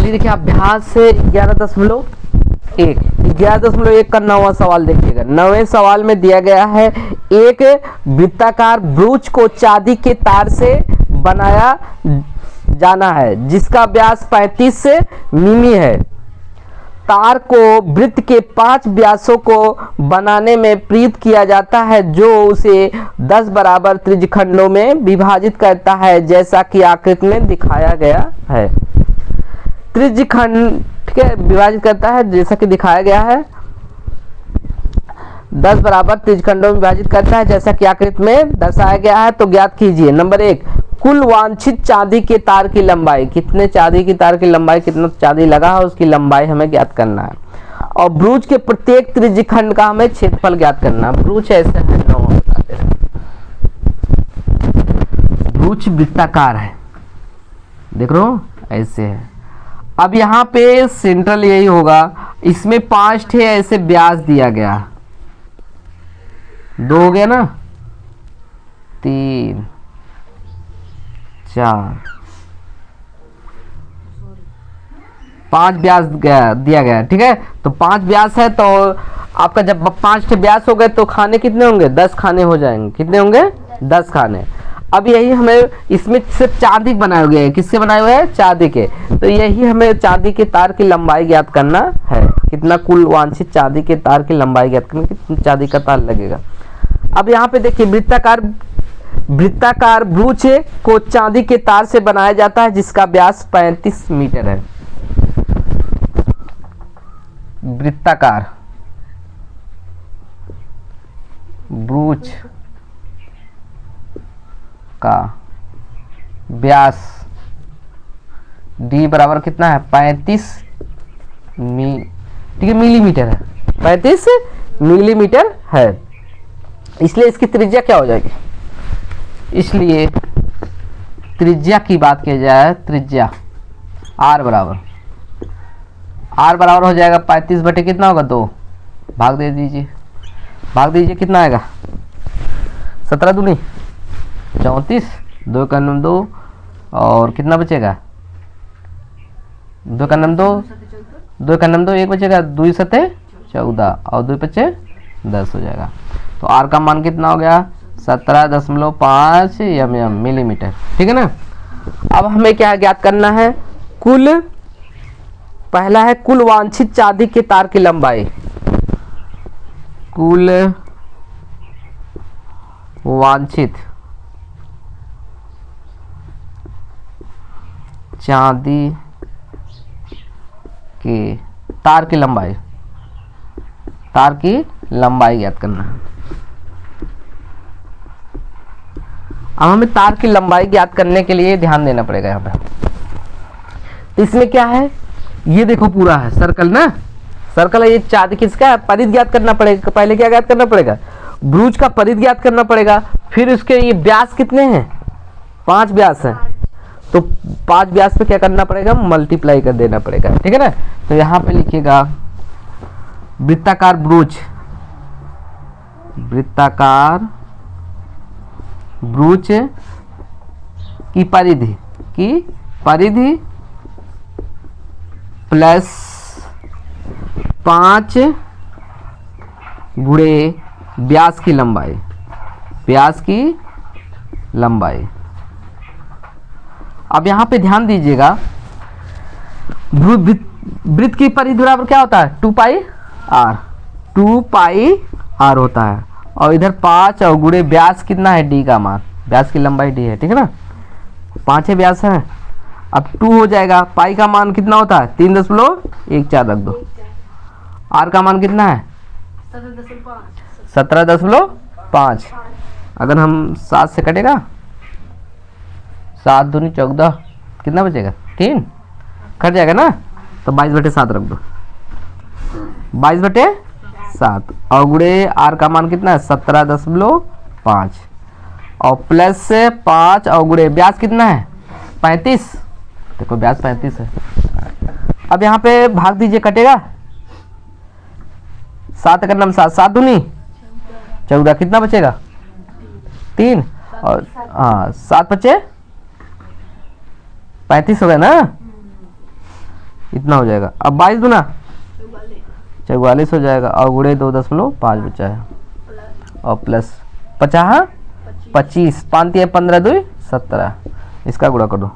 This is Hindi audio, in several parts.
चलिए देखिए अभ्यास 11.1 11.1 का 9वां सवाल देखिएगा। 9वें सवाल में दिया गया है एक वृत्ताकार ब्रूच को चांदी के तार से बनाया जाना है जिसका व्यास 35 मिमी है। तार को वृत्त के 5 व्यासों को बनाने में प्रयुक्त किया जाता है जो उसे 10 बराबर त्रिज्यखंडों में विभाजित करता है जैसा कि आकृति में दिखाया गया है। त्रिज्यखंड ठीक है विभाजित करता है जैसा कि दिखाया गया है, 10 बराबर त्रिज्यखंडों में विभाजित करता है जैसा कि आकृति में दर्शाया गया है। तो ज्ञात कीजिए। नंबर 1 कुल वांछित चांदी के तार की लंबाई, कितने चांदी की तार की लंबाई, कितना चांदी लगा है उसकी लंबाई हमें ज्ञात करना है। और ब्रूच के प्रत्येक त्रिज्यखंड का हमें क्षेत्रफल ज्ञात करना है। ब्रूच ऐसे है, बताते हैं ब्रूच वृत्ताकार है, देख रहे हो ऐसे है। अब यहाँ पे सेंट्रल यही होगा, इसमें 5 ठे ऐसे व्यास दिया गया, 2 हो गया ना, 3 4 5 व्यास दिया गया ठीक है। तो 5 व्यास है तो आपका जब 5 व्यास हो गए तो खाने कितने होंगे, 10 खाने हो जाएंगे। कितने होंगे, 10 खाने। अब यही हमें इसमें सिर्फ चांदी बनाए हुए हैं, किसके बनाए हुए हैं, चांदी के। तो यही हमें चांदी के तार की लंबाई ज्ञात करना है, कितना कुल वांछित चांदी के तार की लंबाई ज्ञात करना, कितना चांदी का तार लगेगा। अब यहाँ पे देखिए वृत्ताकार ब्रूच को चांदी के तार से बनाया जाता है जिसका व्यास 35 मीटर है। वृत्ताकार ब्रूच का व्यास डी बराबर कितना है, 35 ठीक है मिलीमीटर है, 35 मिलीमीटर है। इसलिए इसकी त्रिज्या क्या हो जाएगी, इसलिए त्रिज्या की बात की जाए, त्रिज्या आर बराबर हो जाएगा 35 बटे कितना होगा, 2 भाग दे दीजिए, कितना आएगा, 17 दूनी 34, 2 का नम 2 और कितना बचेगा, 2 का नम 2, 2 का नम 2 1 बचेगा, 2 सते 14 और 2 बचे 10 हो जाएगा। तो आर का मान कितना हो गया, 17.5 मिलीमीटर ठीक है ना। अब हमें क्या ज्ञात करना है, पहला है कुल वांछित चांदी के तार की लंबाई, कुल वांछित चांदी के तार की लंबाई ज्ञात करना है। अब हमें तार की लंबाई ज्ञात करने के लिए ध्यान देना पड़ेगा यहाँ पे। तो इसमें क्या है, ये देखो पूरा है सर्कल ना, सर्कल है, ये चांदी किसका है, परिध ज्ञात करना पड़ेगा। पहले क्या ज्ञात करना पड़ेगा, ब्रूच का परिध ज्ञात करना पड़ेगा। फिर उसके ये व्यास कितने हैं, 5 व्यास हैं, तो 5 व्यास पे क्या करना पड़ेगा, मल्टीप्लाई कर देना पड़ेगा ठीक है ना। तो यहाँ पे लिखिएगा वृत्ताकार ब्रूच की परिधि प्लस 5 गुणे व्यास की लंबाई। अब यहाँ पे ध्यान दीजिएगा, वृत्त की परिधि बराबर क्या होता है, 2 पाई आर होता है। और इधर 5 और गुणे व्यास कितना है, डी का मान, व्यास की लंबाई डी है ठीक है ना, 5 व्यास है। अब 2 हो जाएगा, पाई का मान कितना होता है, 3.14 रख दो। आर का मान कितना है, 17.5। अगर हम 7 से कटेगा, 7 दूनी 14, कितना बचेगा, 3 कट जाएगा ना, तो 22/7 रख दो, 22/7 और गुणे आर का मान कितना है, 17.5 और प्लस 5 और गुणे व्यास कितना है, 35, देखो व्यास 35 है। अब यहाँ पे भाग दीजिए, कटेगा 7 का नाम 7, 7 दूनी 14, कितना बचेगा, 3 और 7 बचे 35 हो गया ना। इतना हो जाएगा। अब 22 दूना 44 हो जाएगा और गुणे 2.5 बचा है और प्लस 50 25 5 15 2 17 इसका गुणा कर दो।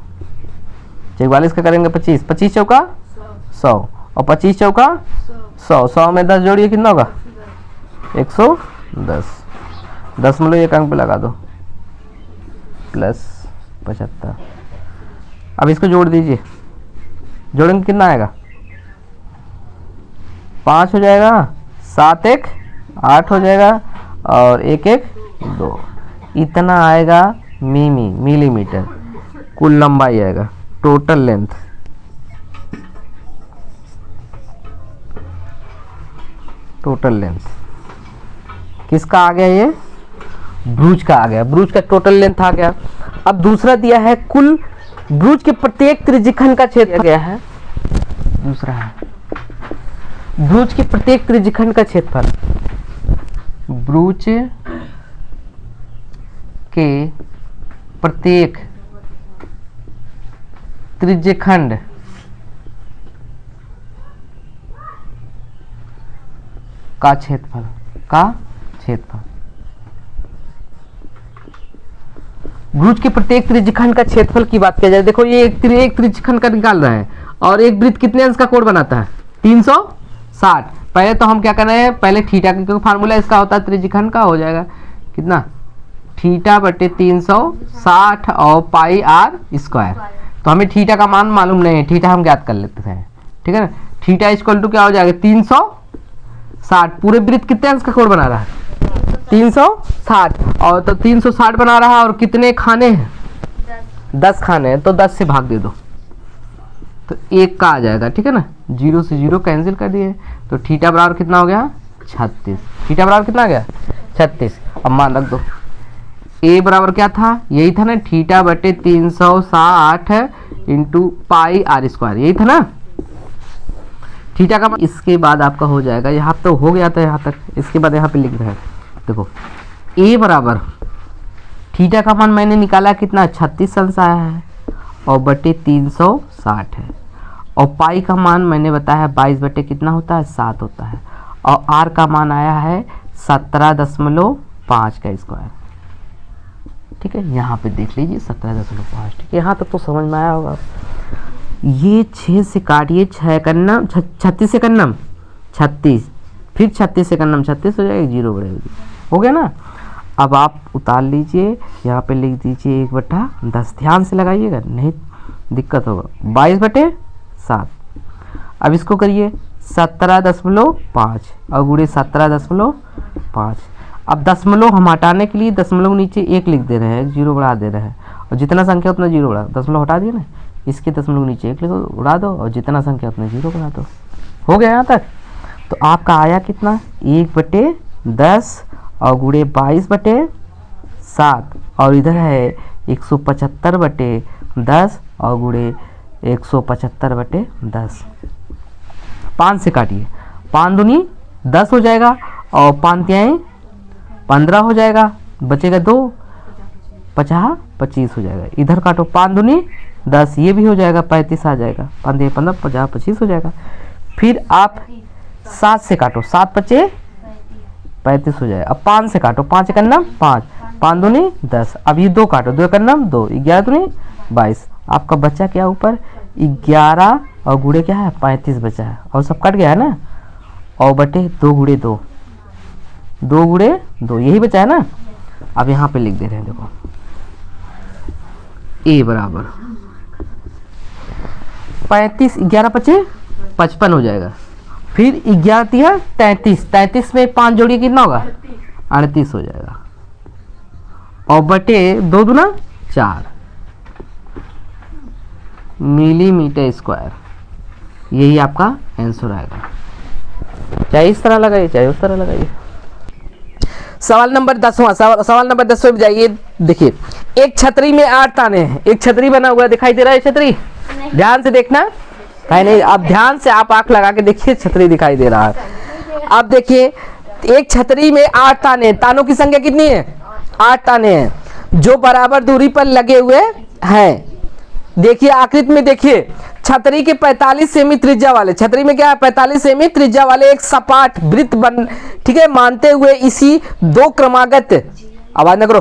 44 का करेंगे 25 25 चौका 100 और 25 चौका 100 100 में 10 जोड़िए कितना होगा 110 10 अंक पे लगा दो प्लस 75। अब इसको जोड़ दीजिए, जोड़ेंगे कितना आएगा 5 हो जाएगा 7 1 8 हो जाएगा और 1 1 2 इतना आएगा मिलीमीटर कुल लंबाई आएगा। टोटल लेंथ किसका आ गया, ये ब्रूज का आ गया, ब्रूज का टोटल लेंथ आ गया। अब दूसरा दिया है कुल ब्रूज के प्रत्येक त्रिज्यखंड का क्षेत्रफल गया है। दूसरा है ब्रूज के प्रत्येक त्रिज्यखंड का क्षेत्रफल, ब्रूज के प्रत्येक त्रिज्यखंड का क्षेत्रफल ब्रूज के प्रत्येक त्रिज्यखंड का क्षेत्रफल की बात किया जाए। देखो ये एक त्रिज्यखंड का निकाल रहा है और एक वृत्त कितने अंश का कोण बनाता है 360। पहले तो हम क्या कर रहे हैं, पहले थीटा का क्योंकि फार्मूला इसका होता है त्रिज्यखंड का, हो जाएगा कितना थीटा बटे 360 और पाई आर स्क्वायर। तो हमें थीटा का मान मालूम नहीं है, थीटा हम ज्ञात कर लेते हैं, ठीक है ना। थीटा इक्वल टू क्या हो जाएगा 360। पूरे वृत्त कितने अंश का कोण बना रहा है 360 और तो 360 बना रहा है और कितने खाने हैं 10 खाने हैं तो 10 से भाग दे दो तो 1 का आ जाएगा, ठीक है ना। 0 से 0 कैंसिल कर दिए तो थीटा बराबर कितना हो गया 36। थीटा बराबर कितना आ गया 36। अब मान रख दो ए बराबर क्या था, यही था ना थीटा बटे 360 इंटू पाई आर स्क्वायर, यही था ना थीटा का। इसके बाद आपका हो जाएगा, यहाँ तो हो गया था यहाँ तक, इसके बाद यहाँ पे लिख रहे हैं देखो ए बराबर थीटा का मान मैंने निकाला कितना 36 अंश आया है और बटे 360 है और पाई का मान मैंने बताया 22 बटे कितना होता है 7 होता है और आर का मान आया है 17.5 का स्क्वायर, ठीक है। यहाँ पे देख लीजिए 17.5, ठीक है। यहाँ तक तो समझ में आया होगा। ये 6 से काटिए 6 कन्नम 36 से कन्नम 36 फिर 36 से कन्नम 36 हो जाएगा 0 बढ़ेगी, हो गया ना। अब आप उतार लीजिए, यहाँ पे लिख दीजिए 1/10। ध्यान से लगाइएगा नहीं दिक्कत होगा। 22 बटे 7। अब इसको करिए 17.5 और गुणे 17.5। अब दशमलव हम हटाने के लिए दशमलव नीचे 1 लिख दे रहे हैं, 0 बढ़ा दे रहे हैं और जितना संख्या उतना 0 बढ़ा, दशमलव हटा दिए ना, इसके दशमलव नीचे 1 लिखो उड़ा दो और जितना संख्या उतना 0 बना दो। हो गया यहाँ तक। तो आपका आया कितना 1/10 और गुणे 22 बटे 7 और इधर है 175 बटे 10 और गुणे 175 बटे 10। 5 से काटिए, 5 दूनी 10 हो जाएगा और 5 तिहाई 15 हो जाएगा, बचेगा 2 50 25 हो जाएगा। इधर काटो 5 दूनी 10, ये भी हो जाएगा 35 आ जाएगा, 5 15 50 25 हो जाएगा। फिर आप 7 से काटो, 7 5 35 हो जाएगा। अब 5 से काटो, 5 कन्नम 5 5 दूनी 10। अब ये 2 काटो, 2 कन्नम 2 11 दूनी 22। आपका बच्चा क्या ऊपर 11 और गुणे क्या है 35 बचा है और सब कट गया है ना, और बटे 2 गुणे 2 2 गुणे 2 यही बचा है ना। अब यहाँ पे लिख दे रहे हैं देखो ए बराबर 35 11 5 55 हो जाएगा। फिर 11 तिया 33, 33 में 5 जोड़िए कितना होगा 38 हो जाएगा और बटे 2 दूना 4 मिलीमीटर स्क्वायर, यही आपका आंसर आएगा। चाहे इस तरह लगाइए चाहे उस तरह लगाइए। सवाल नंबर 10वां, सवाल नंबर 10 में जाइए। देखिए एक छतरी में 8 ताने हैं, एक छतरी बना हुआ दिखाई दे रहा है, छतरी ध्यान से देखना है नहीं, अब ध्यान से आप आंख लगा के देखिए छतरी दिखाई दे रहा है। अब देखिए एक छतरी में 8 ताने, तानों की संख्या कितनी है 8 ताने हैं जो बराबर दूरी पर लगे हुए हैं। देखिए आकृति में देखिए छतरी के 45 सेमी त्रिज्या वाले, छतरी में क्या है 45 सेमी त्रिज्या वाले एक सपाट वृत्त बन, ठीक है, मानते हुए इसी दो क्रमागत, आवाज न करो,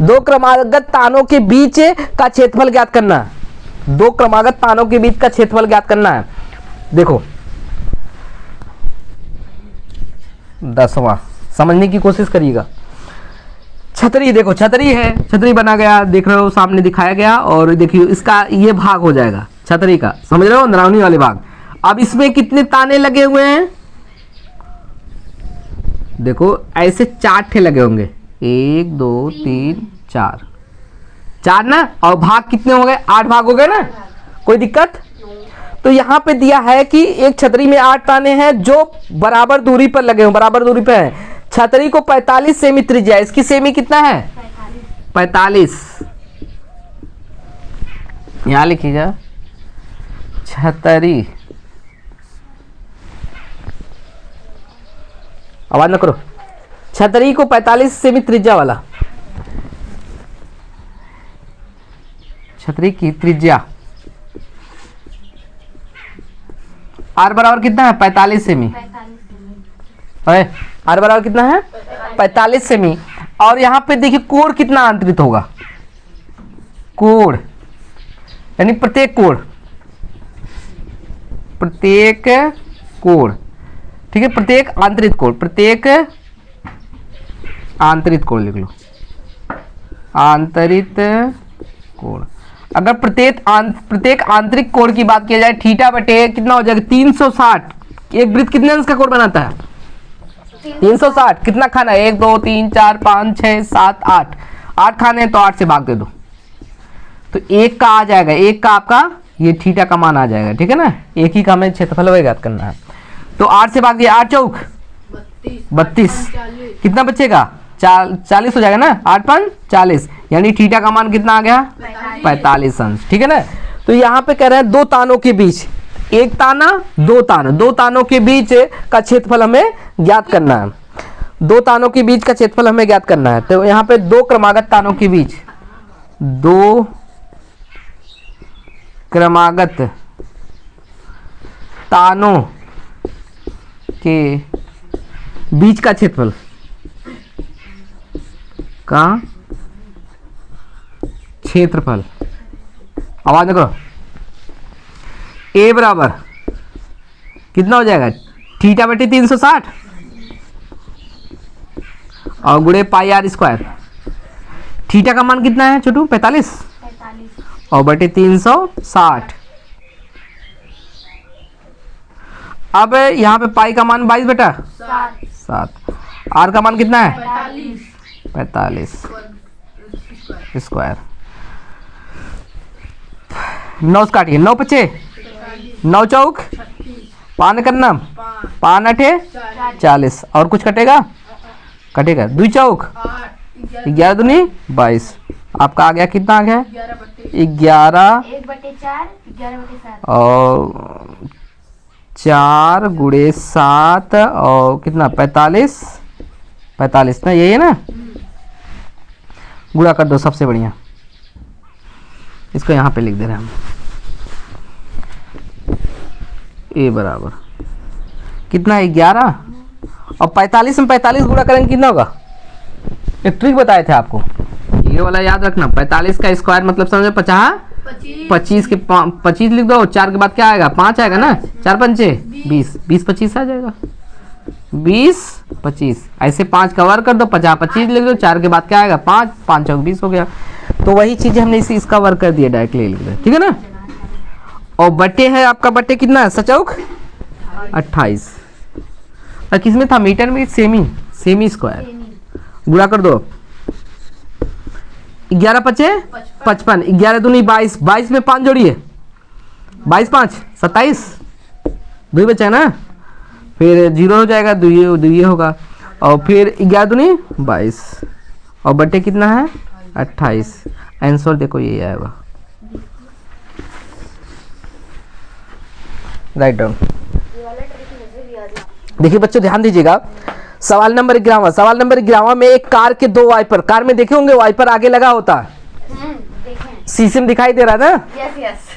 दो क्रमागत तानों के बीच का क्षेत्रफल ज्ञात करना है। दो क्रमागत तानों के बीच का क्षेत्रफल ज्ञात करना है। देखो 10वां समझने की कोशिश करिएगा। छतरी, देखो छतरी है, छतरी बना गया, देख रहे हो सामने दिखाया गया, और देखिए इसका ये भाग हो जाएगा छतरी का, समझ रहे हो, नरावनी वाले भाग। अब इसमें कितने ताने लगे हुए हैं, देखो ऐसे 4 ठे लगे होंगे, 1 2 3 4, 4 ना, और भाग कितने हो गए, 8 भाग हो गए ना, कोई दिक्कत। तो यहाँ पे दिया है कि एक छतरी में 8 ताने हैं जो बराबर दूरी पर लगे हो, बराबर दूरी पर है। छतरी को 45 सेमी त्रिज्या, इसकी सेमी कितना है 45, यहां लिखिएगा छतरी, आवाज न करो, छतरी को 45 सेमी त्रिज्या वाला, छतरी की त्रिज्या आर बराबर कितना है 45 सेमी, आर बराबर कितना है 45 सेमी। और यहां पे देखिए कोण कितना आंतरित होगा, कोण यानी प्रत्येक कोण, प्रत्येक कोण, ठीक है, प्रत्येक आंतरित कोण, प्रत्येक आंतरित कोण लिख लो, आंतरित कोण। अगर प्रत्येक आंतरिक कोण की बात किया जाए, थीटा बटे कितना हो जाएगा 360, एक वृत्त कितने अंश का कोण बनाता है 360, कितना खाना है 1 2 3 4 5 6 7 8, 8 खाने हैं तो 8 से भाग दे दो, तो 1 का आ जाएगा, 1 का आपका ये थीटा का मान आ जाएगा, ठीक है ना, एक ही का हमें क्षेत्रफल ज्ञात करना है। तो 8 से भाग दिया, 8 चौक 32, कितना बचेगा 40 हो जाएगा ना, 8 5 40, यानी थीटा का मान कितना आ गया 45 अंश, ठीक है ना। तो यहाँ पे कह रहे हैं दो तानों के बीच, एक ताना दो ताना, दो तानों के बीच का क्षेत्रफल हमें ज्ञात करना है, दो तानों के बीच का क्षेत्रफल हमें ज्ञात करना है। तो यहाँ पे दो क्रमागत तानों के बीच, दो क्रमागत तानों के बीच का क्षेत्रफल का क्षेत्रफल, आवाज न करो, ए बराबर कितना हो जाएगा थीटा बटे 360 और गुणे पाई आर स्क्वायर। थीटा का मान कितना है छोटू 45 और बटे 360। अब यहाँ पे पाई का मान 22 बटा 7, आर का मान कितना है 45 स्क्वायर। 9 काटिए, 9 पचे 9 चौक 5 करना 5 8 40 और कुछ कटेगा, कटेगा 2 चौक 11 दूनी 22, आपका आ गया कितना आ गया 11 और 4 गुणे 7 और कितना 45 ना, यही है ना, गुणा कर दो सबसे बढ़िया, इसको यहाँ पे लिख दे रहे हैं हम, ए बराबर कितना है 11 और 45 में 45 गुणा करेंगे कितना होगा, एक ट्रिक बताए थे आपको, ये वाला याद रखना, 45 का स्क्वायर मतलब समझो 50, 25 के 25 लिख दो, 4 के बाद क्या आएगा 5 आएगा ना, 4 पंचे 20, 20 25 आ जाएगा, 20 25 ऐसे 5 का वर्ग कर दो, 50 25 लिख दो, 4 के बाद क्या आएगा 5, 5 चौक 20 हो गया। तो वही चीज हमने इसका वर्ग कर दिया, डायरेक्टली लिख दिया, ठीक है ना। और बटे है आपका, बटे कितना है सचौक 28, और किसमें था मीटर में सेमी स्क्वायर, गुणा कर दो 11 पचे 55, 11 दूनी 22, 22 में 5 जोड़िए 22 5 27, 2 बचा ना, फिर 0 हो जाएगा, 2 होगा, और फिर 11 दूनी 22 और बटे कितना है 28, आंसर देखो ये आएगा, राइट डाउन। देखिए बच्चों ध्यान दीजिएगा, सवाल नंबर 11, सवाल नंबर 11 में एक कार के 2 वाइपर, कार में देखे होंगे वाइपर आगे लगा होता है, शीशे में दिखाई दे रहा है ना, यस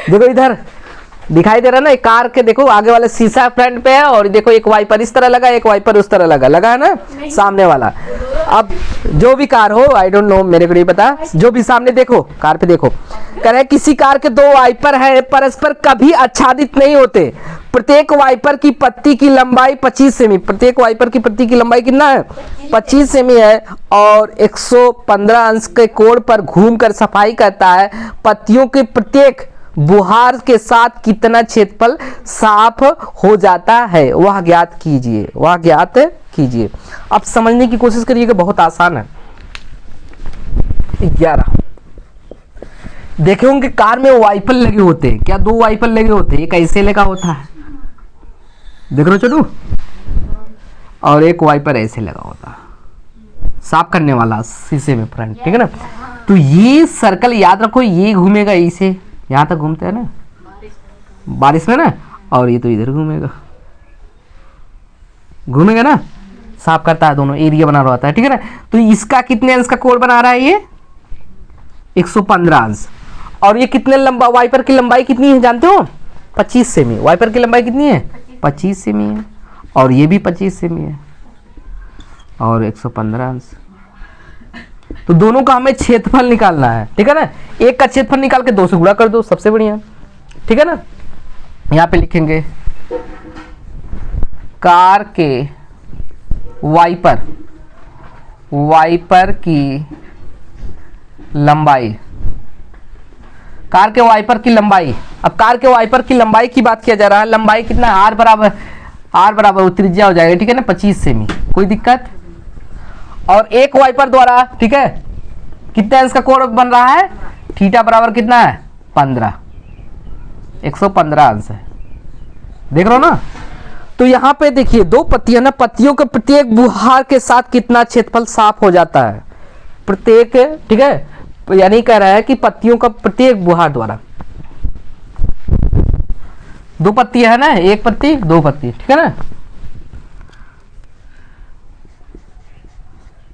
देखो इधर दिखाई दे रहा है ना, एक कार के देखो आगे वाला शीशा फ्रंट पे है, और देखो एक वाइपर इस तरह लगा, एक वाइपर उस तरह लगा है ना सामने वाला। अब जो भी कार हो, आई डोंट नो, मेरे को नहीं पता, जो भी सामने देखो कार पे देखो, कह रहे किसी कार के दो वाइपर है, परस्पर कभी आच्छादित नहीं होते। प्रत्येक वाइपर की पत्ती की लंबाई 25 सेमी, प्रत्येक वाइपर की पत्ती की लंबाई कितना है 25 सेमी है, और 115 अंश के कोण पर घूमकर सफाई करता है। पत्तियों के प्रत्येक बुहार के साथ कितना क्षेत्रफल साफ हो जाता है, वह ज्ञात कीजिए, वह ज्ञात कीजिए। अब समझने की कोशिश करिएगा, बहुत आसान है। 11 देखे होंगे कार में वाइपर लगे होते हैं, क्या दो वाइपर लगे होते हैं, एक ऐसे लगा होता है, देख रहे हो छोटू, और एक वाइपर ऐसे लगा होता है साफ करने वाला शीशे में फ्रंट, ठीक है ना। तो ये सर्कल याद रखो, ये घूमेगा इसे, यहाँ तक घूमते हैं ना बारिश में ना, और ये तो इधर घूमेगा ना, साफ करता है, दोनों एरिया बना रहा होता है, ठीक है ना। तो इसका कितने अंश का कोण बना रहा है ये 115 अंश, और ये कितने लंबा, वाइपर की लंबाई कितनी है जानते हो 25 सेमी, वाइपर की लंबाई कितनी है 25 सेमी है, और ये भी 25 सेमी है, और 115 अंश। तो दोनों का हमें क्षेत्रफल निकालना है, ठीक है ना। एक का क्षेत्रफल निकाल के 2 से गुणा कर दो, सबसे बढ़िया, ठीक है ना। यहाँ पे लिखेंगे कार के वाइपर की लंबाई, कार के वाइपर की लंबाई। अब कार के वाइपर की लंबाई की बात किया जा रहा है, लंबाई कितना है, आर बराबर त्रिज्या हो जाएगा, ठीक है ना 25 सेमी, कोई दिक्कत। और एक वाइपर द्वारा, ठीक है, कितने अंश का कोण बन रहा है, थीटा बराबर कितना है 15, 115 अंश है, देख रहे हो ना। तो यहाँ पे देखिए दो पत्तियां ना, पत्तियों के प्रत्येक बुहार के साथ कितना क्षेत्रफल साफ हो जाता है, प्रत्येक, ठीक है, यानी कह रहा है कि पत्तियों का प्रत्येक बुहार द्वारा, दो पत्ती है ना, एक पत्ती दो पत्ती, ठीक है ना,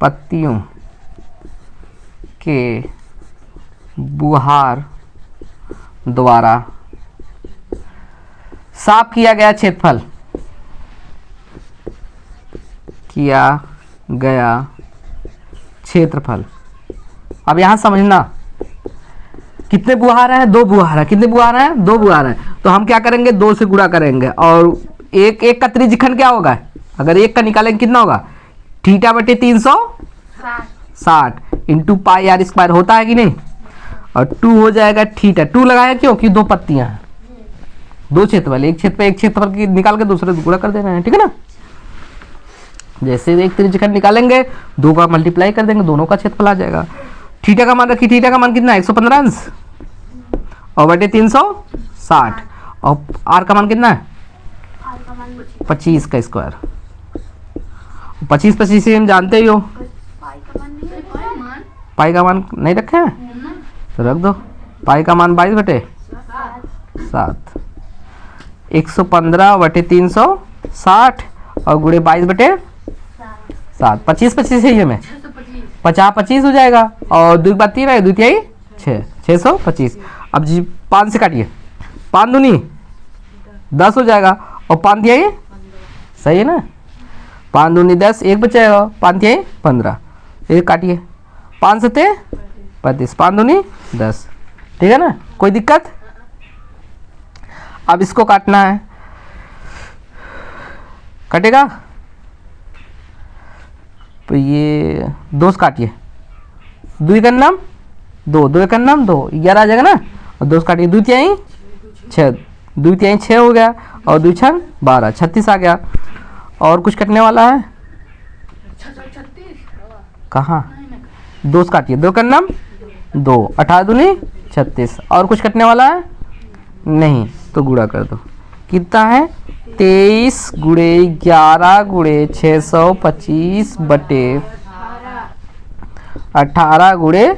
पत्तियों के बुहार द्वारा साफ किया गया क्षेत्रफल, अब यहां समझना कितने बुहार है, 2 बुहार है, कितने बुहार है 2 बुहार है, तो हम क्या करेंगे 2 से गुणा करेंगे, और एक का त्रिज्यखंड क्या होगा, अगर एक का निकालेंगे कितना होगा, थीटा बटे 360 इंटू पाई आर स्क्वायर होता है कि नहीं, और 2 हो जाएगा थीटा, 2 लगाया क्यों, कि 2 पत्तियां हैं, 2 क्षेत्रफल, एक क्षेत्रफल की निकाल के दूसरे गुणा कर देना है, ठीक है ना। जैसे एक त्रिज्यखंड निकालेंगे 2 का मल्टीप्लाई कर देंगे, दोनों का क्षेत्रफल आ जाएगा। थीटा का मान रखिए, थीटा का मान कितना है 115 अंश, और बटे 360, और आर का मान कितना है 25 का स्क्वायर, 25 से हम जानते ही हो, पाई का मान नहीं रखे हैं तो रख दो, पाई का मान 22 बटे 7, 115 बटे 360 और गुणे 22 बटे 7, 25 है ये में 50 हो जाएगा, और 2 बात 3 है, 2 तिहाई 625। अब जी 5 से काटिए, 5 दूनी 10 हो जाएगा, और 5 तिहाई सही है ना, 5 दूनी 10, एक बचेगा, 5 तिहाई 15, एक काटिए, 5 सते 35, 5 दूनी 10, ठीक है ना, कोई दिक्कत। अब इसको काटना है, कटेगा तो ये 2 से काटिए, 2 का नाम 2, 2 का नाम 2, 11 आ जाएगा ना, और 2 से काटिए, 2 तिहाई 6, 2 तिहाई 6 हो गया, और 2 छंग 12, 36 आ गया। और कुछ कटने वाला है, कहाँ 2 से काटिए, 2 का नाम 2, 18 दूनी 36, और कुछ कटने वाला है नहीं, तो गुणा कर दो, कितना है 23 गुणे 11 गुणे 625 बटे 18 गुणे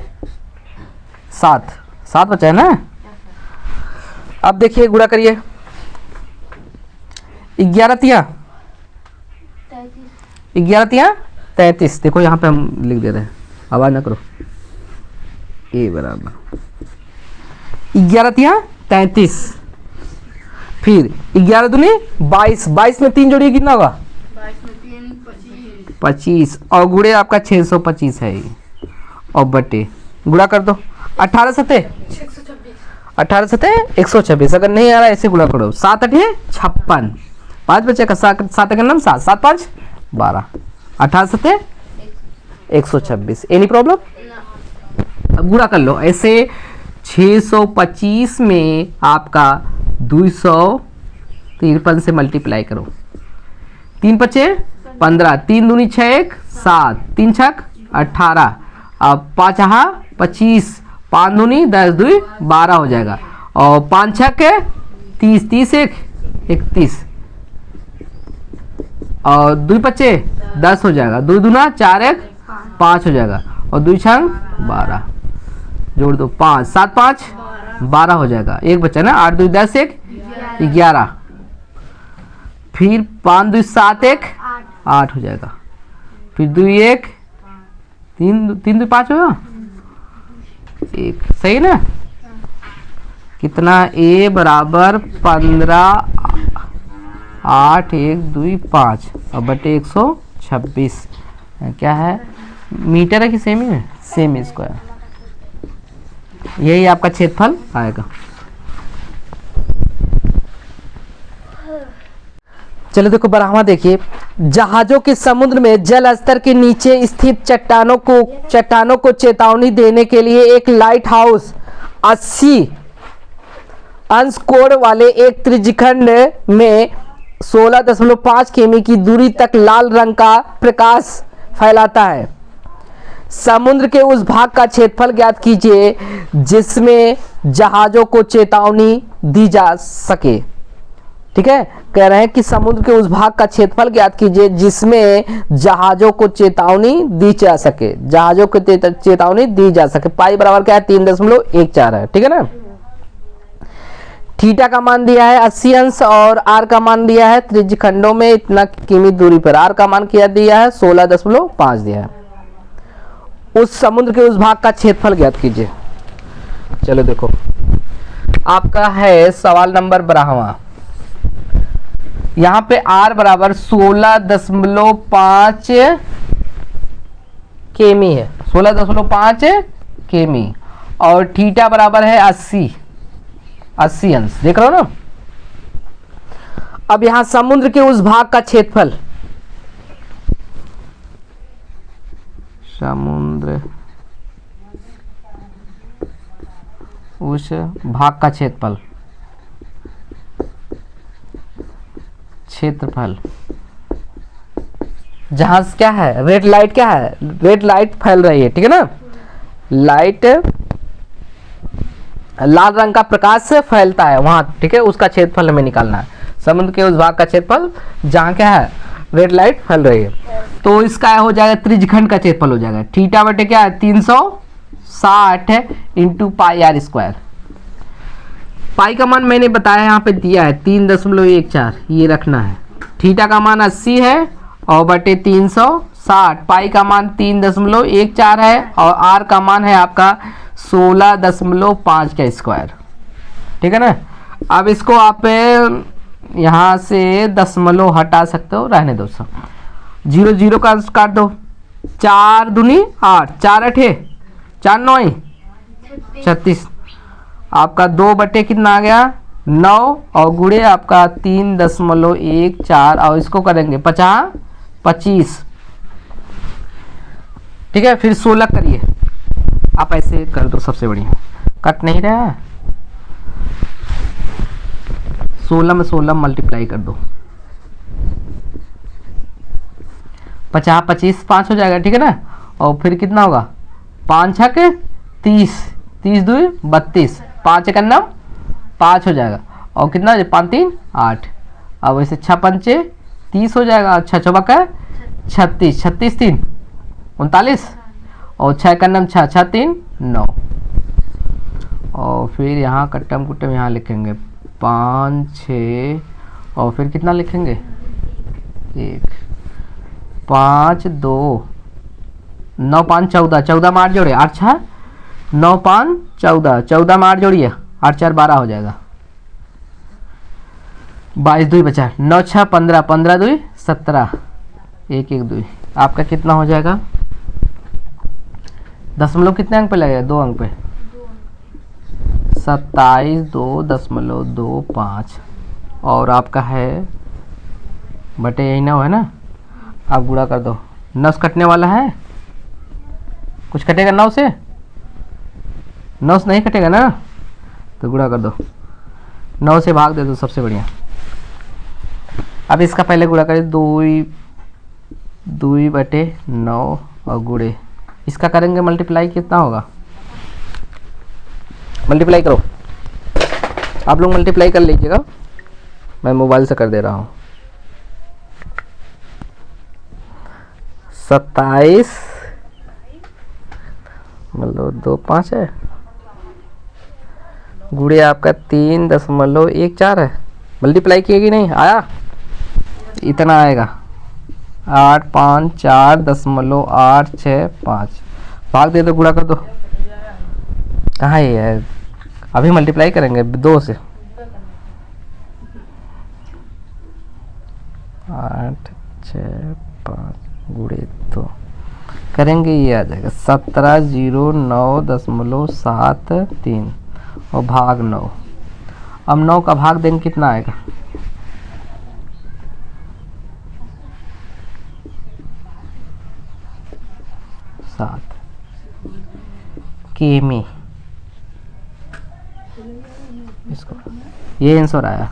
7 बचा है ना। अब देखिए गुणा करिए, 11 तिया 33, देखो यहाँ पे हम लिख दे रहे हैं, आवाज ना करो, ए बराबर 11 तिया 33, फिर 11 दूनी 22, 22 में 3 जोड़िए कितना होगा 25 और गुड़े आपका 625 है ये। और बटे गुड़ा कर दो 18 सते 126। अगर नहीं आ रहा ऐसे गुणा करो 7 8 56, 5 बचे का 7 का नाम 7 7 5 12, 18 सते 126। Any problem? अब गुणा कर लो ऐसे 625 में आपका 253 से मल्टीप्लाई करो, 3 बचे 15, 3 दूनी 6 1 7, 3 छक 18, अब 5 25, 5 दूनी 10 2 12 हो जाएगा और 5 छक 30, 30 1 31 और 2 बचे 10 हो जाएगा, 2 दूना 4 1 5 हो जाएगा और 2 छंग 12, जोड़ दो 5 7 5 12 हो जाएगा, एक बचा ना 8 2 10 1 11, फिर 5 2 7 1 8 हो जाएगा, फिर 2 1 3 2 5 होगा 1, सही ना? कितना a बराबर 15 8 1 2 5 और बटे 126 क्या है, मीटर है कि सेमी है? Semi square. यही आपका क्षेत्रफल आएगा। चलो देखो बढ़ावा देखिए, जहाजों के समुद्र में जल स्तर के नीचे स्थित चट्टानों को चेतावनी देने के लिए एक लाइट हाउस 80 अंश कोण वाले एक त्रिज्यखंड में 16.5 किमी की दूरी तक लाल रंग का प्रकाश फैलाता है। समुद्र के उस भाग का क्षेत्रफल ज्ञात कीजिए जिसमें जहाजों को चेतावनी दी जा सके। ठीक है, कह रहे हैं कि समुद्र के उस भाग का क्षेत्रफल ज्ञात कीजिए जिसमें जहाजों को चेतावनी दी जा सके, जहाजों को चेतावनी दी जा सके। पाई बराबर क्या है 3.14 है। ठीक है ना? थीटा का मान दिया है 80 अंश और आर का मान दिया है त्रिज्यखंडों में इतना किमी दूरी पर, आर का मान क्या दिया है 16.5 दिया है। उस समुद्र के उस भाग का क्षेत्रफल ज्ञात कीजिए। चलो देखो आपका है सवाल नंबर 12। यहां पे आर बराबर 16.5 केमी है, 16.5 केमी और थीटा बराबर है 80 अंश, देख रहे हो ना? अब यहां समुद्र के उस भाग का क्षेत्रफल, समुद्र उस भाग का क्षेत्रफल जहां क्या है, रेड लाइट क्या है, रेड लाइट फैल रही है। ठीक है ना? लाइट लाल रंग का प्रकाश से फैलता है वहां। ठीक है, उसका क्षेत्रफल हमें निकालना है। समुद्र के उस भाग का क्षेत्रफल जहां क्या है, रेड लाइट फैल रही है। तो इसका हो जाएगा त्रिज्यखंड का क्षेत्रफल हो जाएगा थीटा बटे क्या है 360 इंटू पाई आर स्क्वायर। पाई का मान मैंने बताया यहाँ पे दिया है 3.14, ये रखना है। थीटा का मान 80 है और बटे 360, पाई का मान 3.14 है और आर का मान है आपका 16.5 का स्क्वायर। ठीक है ना? अब इसको आप यहाँ से दशमलव हटा सकते हो, रहने दो सब, 0 0 का काट दो, 4 दूनी 8, 4 8 4 9 36, आपका 2 बटे कितना आ गया 9 और गुड़े आपका 3.14 और इसको करेंगे 50 25। ठीक है, फिर 16 करिए, आप ऐसे कर दो, सबसे बढ़िया कट नहीं रहा है। 16 में 16 मल्टीप्लाई कर दो, 50 25 5 हो जाएगा। ठीक है ना? और फिर कितना होगा 5 छक 30, 30 2 32, 5 एक 5 हो जाएगा और कितना 5 3 8। अब वैसे 6 पंचे 30 हो जाएगा, 6 चौबक 36, 36 3 39 और 6 का 6 6 3 9 और फिर यहाँ कट्टम कुट्टम यहाँ लिखेंगे 5 6 और फिर कितना लिखेंगे 1 5 2 9 5 14, 14 में 8 जोड़े 8 6 9 5 14, 14 में 8 जोड़िए 8 4 12 हो जाएगा। 22 2 बचा, 9 6 15, 15 2 17, 1 1 2। आपका कितना हो जाएगा? दशमलव कितने अंक पे लगेगा? 2 अंक पे। 27.225 और आपका है बटे यही 9 है ना, आप गुणा कर दो। 9 से कटने वाला है, कुछ कटेगा 9 से? 9 से नहीं कटेगा ना, तो गुणा कर दो। 9 से भाग दे दो, सबसे बढ़िया। अब इसका पहले गुणा करें, 2 बटे 9 और गुणे इसका करेंगे मल्टीप्लाई, कितना होगा? मल्टीप्लाई करो, आप लोग मल्टीप्लाई कर लीजिएगा, मैं मोबाइल से कर दे रहा हूँ। 27 मतलब 25 है, गुड़े आपका 3.14 है। मल्टीप्लाई किएगी नहीं, आया इतना आएगा 854.865। भाग दे दो, गुणा कर दो। कहाँ ये है? अभी मल्टीप्लाई करेंगे 2 से। 8 6 5 गुणे 2 करेंगे, ये आ जाएगा 1709.73 और भाग 9। अब 9 का भाग देंगे, कितना आएगा? 7 किमी। इसको ये आंसर आया।